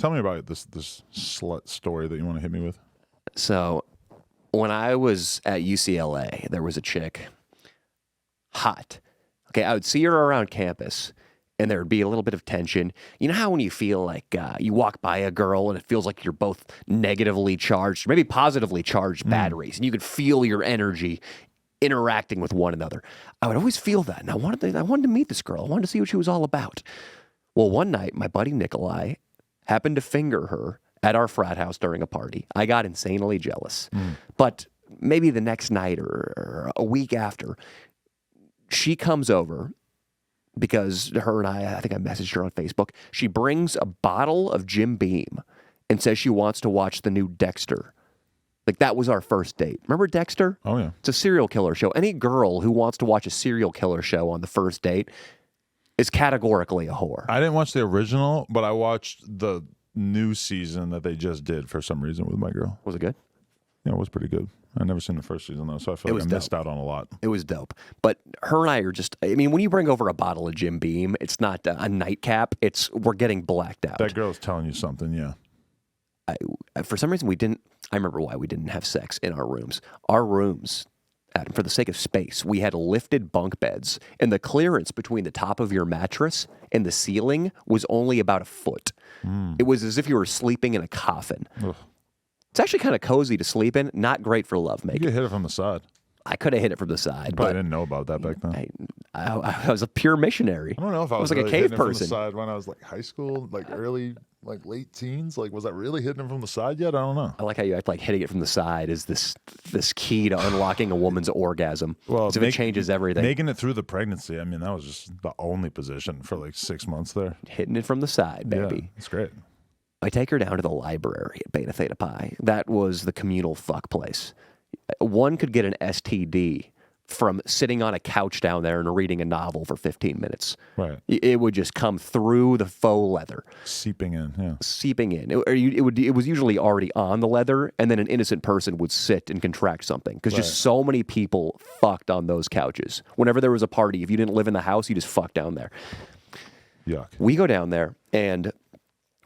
Tell me about this slut story that you want to hit me with. So when I was at UCLA, there was a chick, hot. Okay, I would see her around campus, and there would be a little bit of tension. You know how when you feel like you walk by a girl and it feels like you're both negatively charged, maybe positively charged batteries, and you could feel your energy interacting with one another. I would always feel that, and I wanted to meet this girl. I wanted to see what she was all about. Well, one night, my buddy Nikolai happened to finger her at our frat house during a party. I got insanely jealous. But maybe the next night or a week after, she comes over because her and I think I messaged her on Facebook. She brings a bottle of Jim Beam and says she wants to watch the new Dexter. Like, that was our first date. Remember Dexter? Oh, yeah. It's a serial killer show. Any girl who wants to watch a serial killer show on the first date is categorically a whore. I didn't watch the original, but I watched the new season that they just did for some reason with my girl. Was it good? Yeah, it was pretty good. I've never seen the first season, though, so I feel like I missed out on a lot. It was dope. But her and I are just, I mean, when you bring over a bottle of Jim Beam, it's not a nightcap. We're getting blacked out. That girl's telling you something, yeah. For some reason, I remember why we didn't have sex in our rooms. Our rooms, Adam, for the sake of space, we had lifted bunk beds, and the clearance between the top of your mattress and the ceiling was only about a foot. It was as if you were sleeping in a coffin. Ugh. It's actually kind of cozy to sleep in, not great for lovemaking. You could hit it from the side. I could have hit it from the side. You probably didn't know about that back then. I was a pure missionary. I don't know if I was like really a cave hitting it from the person. side when I was like high school, like early, like late teens. Like, was that really hitting it from the side yet? I don't know. I like how you act like hitting it from the side is this key to unlocking a woman's orgasm. Well, it changes everything. Making it through the pregnancy, I mean, that was just the only position for like 6 months there. Hitting it from the side, baby. Yeah, it's great. I take her down to the library at Beta Theta Pi. That was the communal fuck place. One could get an STD from sitting on a couch down there and reading a novel for 15 minutes. Right. It would just come through the faux leather. Seeping in, yeah. Seeping in. It was usually already on the leather, and then an innocent person would sit and contract something. Because just so many people fucked on those couches. Whenever there was a party, if you didn't live in the house, you just fucked down there. Yuck. We go down there, and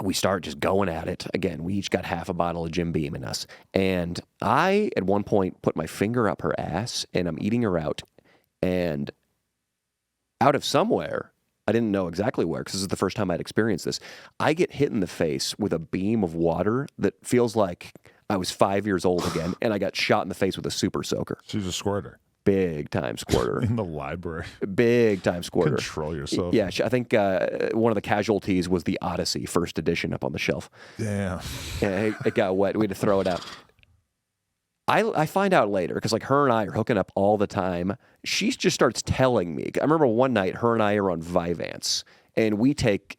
we start just going at it. Again, we each got half a bottle of Jim Beam in us. And I, at one point, put my finger up her ass, and I'm eating her out. And out of somewhere, I didn't know exactly where, because this is the first time I'd experienced this, I get hit in the face with a beam of water that feels like I was 5 years old again, and I got shot in the face with a super soaker. She's a squirter. Big time squirter. In the library. Big time squirter. Control yourself. Yeah, I think one of the casualties was the Odyssey, first edition, up on the shelf. Damn. Yeah, it got wet. We had to throw it out. I find out later, because like her and I are hooking up all the time. She just starts telling me. I remember one night, her and I are on Vyvanse, and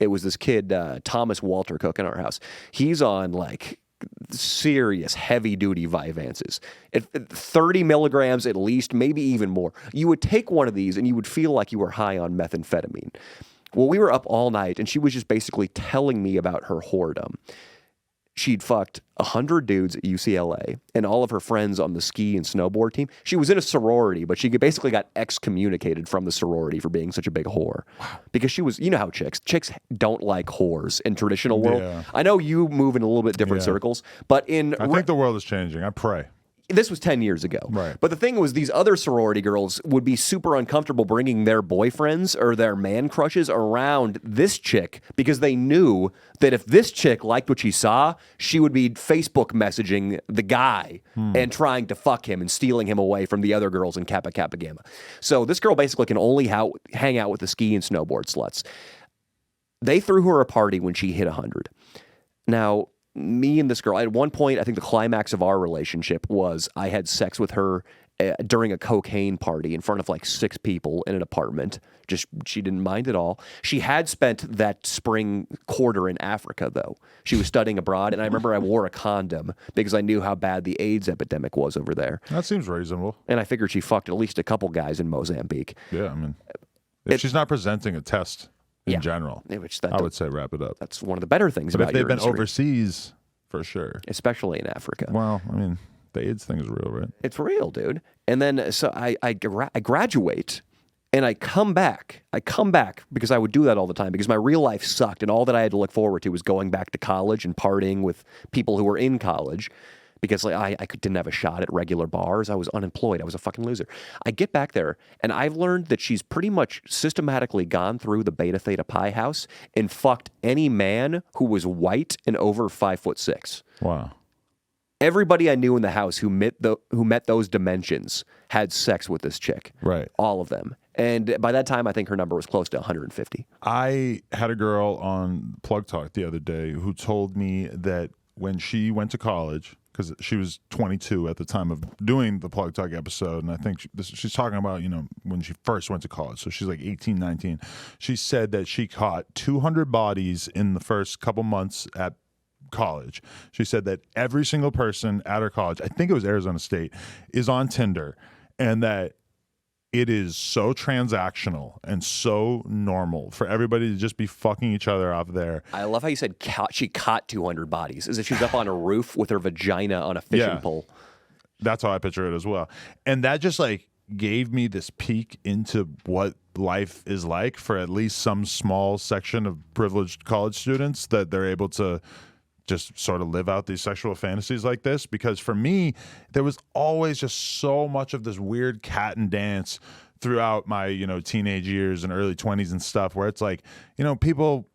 it was this kid, Thomas Walter Cook in our house. He's on like serious heavy-duty Vyvances. At 30 milligrams at least, maybe even more. You would take one of these and you would feel like you were high on methamphetamine. Well, we were up all night, and she was just basically telling me about her whoredom. She'd fucked 100 dudes at UCLA and all of her friends on the ski and snowboard team. She was in a sorority, but she basically got excommunicated from the sorority for being such a big whore. Wow. Because she was, you know how chicks don't like whores in traditional world. Yeah. I know you move in a little bit different circles, but I think the world is changing. I pray. This was 10 years ago. Right. But the thing was, these other sorority girls would be super uncomfortable bringing their boyfriends or their man crushes around this chick because they knew that if this chick liked what she saw, she would be Facebook messaging the guy and trying to fuck him and stealing him away from the other girls in Kappa Kappa Gamma. So this girl basically can only hang out with the ski and snowboard sluts. They threw her a party when she hit 100. Now, me and this girl, at one point, I think the climax of our relationship was I had sex with her during a cocaine party in front of like 6 people in an apartment. She didn't mind at all. She had spent that spring quarter in Africa, though. She was studying abroad, and I remember I wore a condom because I knew how bad the AIDS epidemic was over there. That seems reasonable. And I figured she fucked at least a couple guys in Mozambique. Yeah, I mean, if she's not presenting a test in general, I would say wrap it up. That's one of the better things but about if they've been industry. Overseas, for sure. Especially in Africa. Well, I mean, the AIDS thing is real, right? It's real, dude. And then, so I graduate, And I come back because I would do that all the time because my real life sucked. And all that I had to look forward to was going back to college and partying with people who were in college because like, didn't have a shot at regular bars. I was unemployed. I was a fucking loser. I get back there and I've learned that she's pretty much systematically gone through the Beta Theta Pi house and fucked any man who was white and over 5'6". Wow. Everybody I knew in the house who met those dimensions had sex with this chick. Right. All of them. And by that time, I think her number was close to 150. I had a girl on Plug Talk the other day who told me that when she went to college, because she was 22 at the time of doing the Plug Talk episode, and I think she's talking about, when she first went to college, so she's like 18, 19. She said that she caught 200 bodies in the first couple months at college. She said that every single person at her college, I think it was Arizona State, is on Tinder, and that it is so transactional and so normal for everybody to just be fucking each other out there. I love how you said she caught 200 bodies, as if she's up on a roof with her vagina on a fishing pole. That's how I picture it as well. And that just like gave me this peek into what life is like for at least some small section of privileged college students, that they're able to just sort of live out these sexual fantasies like this. Because for me, there was always just so much of this weird cat and dance throughout my, teenage years and early 20s and stuff, where it's like, people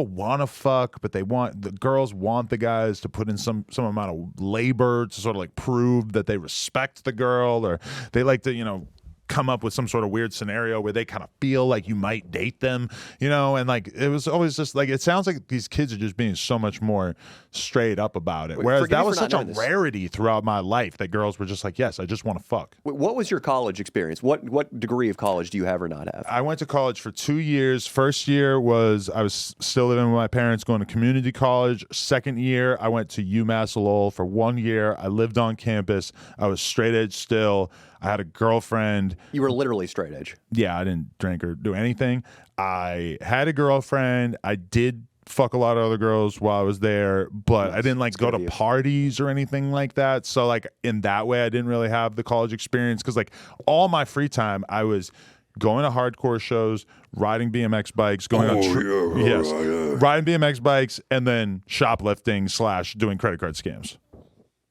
want to fuck, but the girls want the guys to put in some amount of labor to sort of like prove that they respect the girl, or they like to, come up with some sort of weird scenario where they kind of feel like you might date them, and like it was always just like, it sounds like these kids are just being so much more straight up about it. Whereas that was such a rarity throughout my life, that girls were just like, yes, I just want to fuck. What was your college experience? What degree of college do you have or not have? I went to college for 2 years. First year I was still living with my parents, going to community college. Second year, I went to UMass Lowell for 1 year. I lived on campus. I was straight edge still. I had a girlfriend. You were literally straight edge. Yeah, I didn't drink or do anything. I had a girlfriend. I did fuck a lot of other girls while I was there, but I didn't like go to parties or anything like that. So like in that way, I didn't really have the college experience, because like all my free time, I was going to hardcore shows, riding BMX bikes, riding BMX bikes, and then shoplifting / doing credit card scams.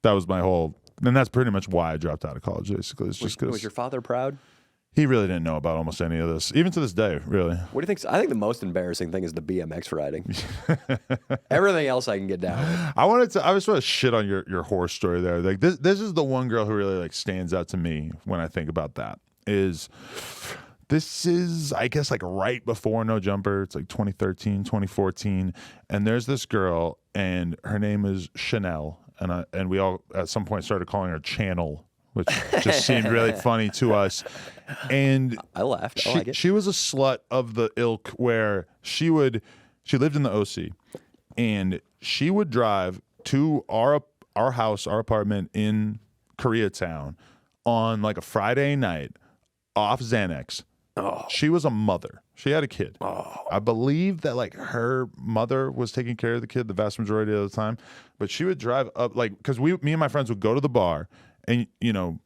That was my whole. And that's pretty much why I dropped out of college, basically. It's just was your father proud? He really didn't know about almost any of this, even to this day, really. What do you think? I think the most embarrassing thing is the BMX riding. Everything else I can get down with. I was sort of shit on your horse story there. Like this is the one girl who really like stands out to me when I think about that. This is, I guess, like right before No Jumper. It's like 2013, 2014. And there's this girl, and her name is Chanel. And we all at some point started calling her Channel, which just seemed really funny to us. And I laughed. I like it. She was a slut of the ilk where she lived in the OC, and she would drive to our house, our apartment in Koreatown on like a Friday night off Xanax. Oh. She was a mother. She had a kid. Oh. I believe that like her mother was taking care of the kid the vast majority of the time, but she would drive up, like, because me and my friends would go to the bar and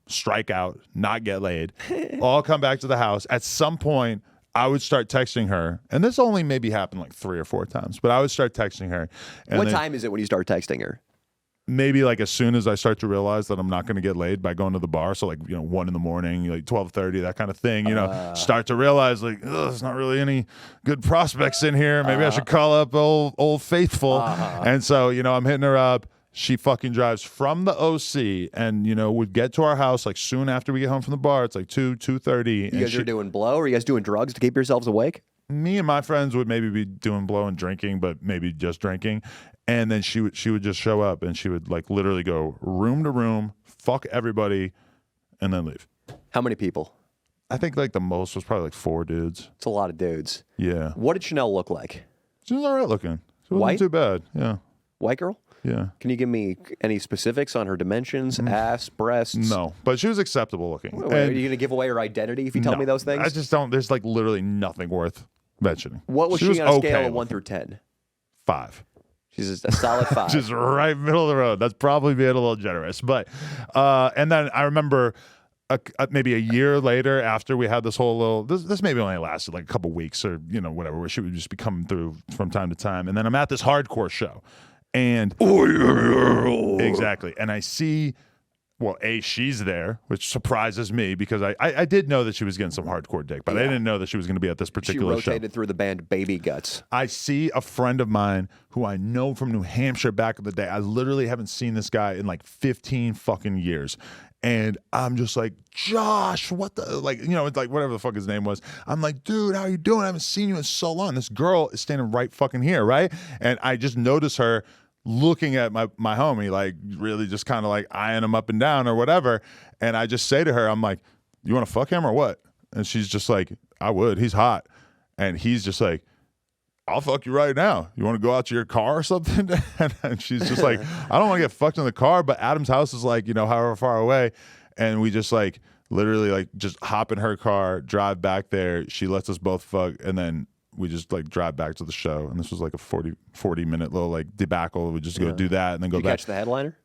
strike out, not get laid, all come back to the house. At some point, I would start texting her, and this only maybe happened like 3 or 4 times, but I would start texting her. What time is it when you start texting her? Maybe like as soon as I start to realize that I'm not going to get laid by going to the bar. So like, 1 in the morning, like 12:30, that kind of thing, start to realize like, there's not really any good prospects in here. Maybe I should call up old faithful. And so, I'm hitting her up. She fucking drives from the OC and, would get to our house like soon after we get home from the bar. It's like 2:30. You guys are doing blow, or are you guys doing drugs to keep yourselves awake? Me and my friends would maybe be doing blow and drinking, but maybe just drinking. And then she would just show up, and she would like literally go room to room, fuck everybody, and then leave. How many people? I think like the most was probably like 4 dudes. It's a lot of dudes. Yeah. What did Chanel look like? She was all right looking. She wasn't White? too bad. Yeah. White girl? Yeah. Can you give me any specifics on her dimensions, ass, breasts? No, but she was acceptable looking. Wait, are you going to give away her identity if you tell me those things? I just don't. There's like literally nothing worth mentioning. What was she on a scale of 1 through 10? 5. She's a solid 5. Just right middle of the road. That's probably being a little generous. But and then I remember maybe a year later, after we had this whole little, this maybe only lasted like a couple weeks or whatever, where she would just be coming through from time to time, and then I'm at this hardcore show, and exactly, and I see. Well, she's there, which surprises me because I did know that she was getting some hardcore dick, but I didn't know that she was going to be at this particular show. She rotated through the band Baby Guts. I see a friend of mine who I know from New Hampshire back in the day. I literally haven't seen this guy in like 15 fucking years. And I'm just like, Josh, what the, like, it's like whatever the fuck his name was. I'm like, dude, how you doing? I haven't seen you in so long. This girl is standing right fucking here, right? And I just notice her looking at my homie, like really just kind of like eyeing him up and down or whatever. And I just say to her, I'm like, you want to fuck him or what? And she's just like, I would. He's hot. And he's just like, I'll fuck you right now. You want to go out to your car or something? And she's just like, I don't want to get fucked in the car, but Adam's house is like, however far away. And we just like literally like just hop in her car, drive back there. She lets us both fuck. And then we just like drive back to the show, and this was like a 40 minute little like debacle. We just go do that and then go Did you back. Catch the headliner?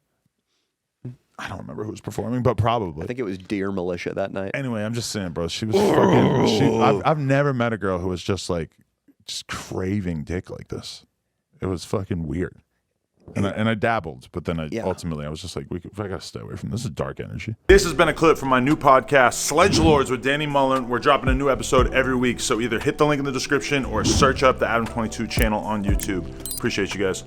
I don't remember who was performing, but probably. I think it was Deer Militia that night. Anyway, I'm just saying, bro. She was fucking. I've never met a girl who was just craving dick like this. It was fucking weird. And I dabbled, but then ultimately I was just like, I gotta stay away from this. This is dark energy. This has been a clip from my new podcast, Sledgelords with Danny Mullen. We're dropping a new episode every week, so either hit the link in the description or search up the Adam 22 channel on YouTube. Appreciate you guys.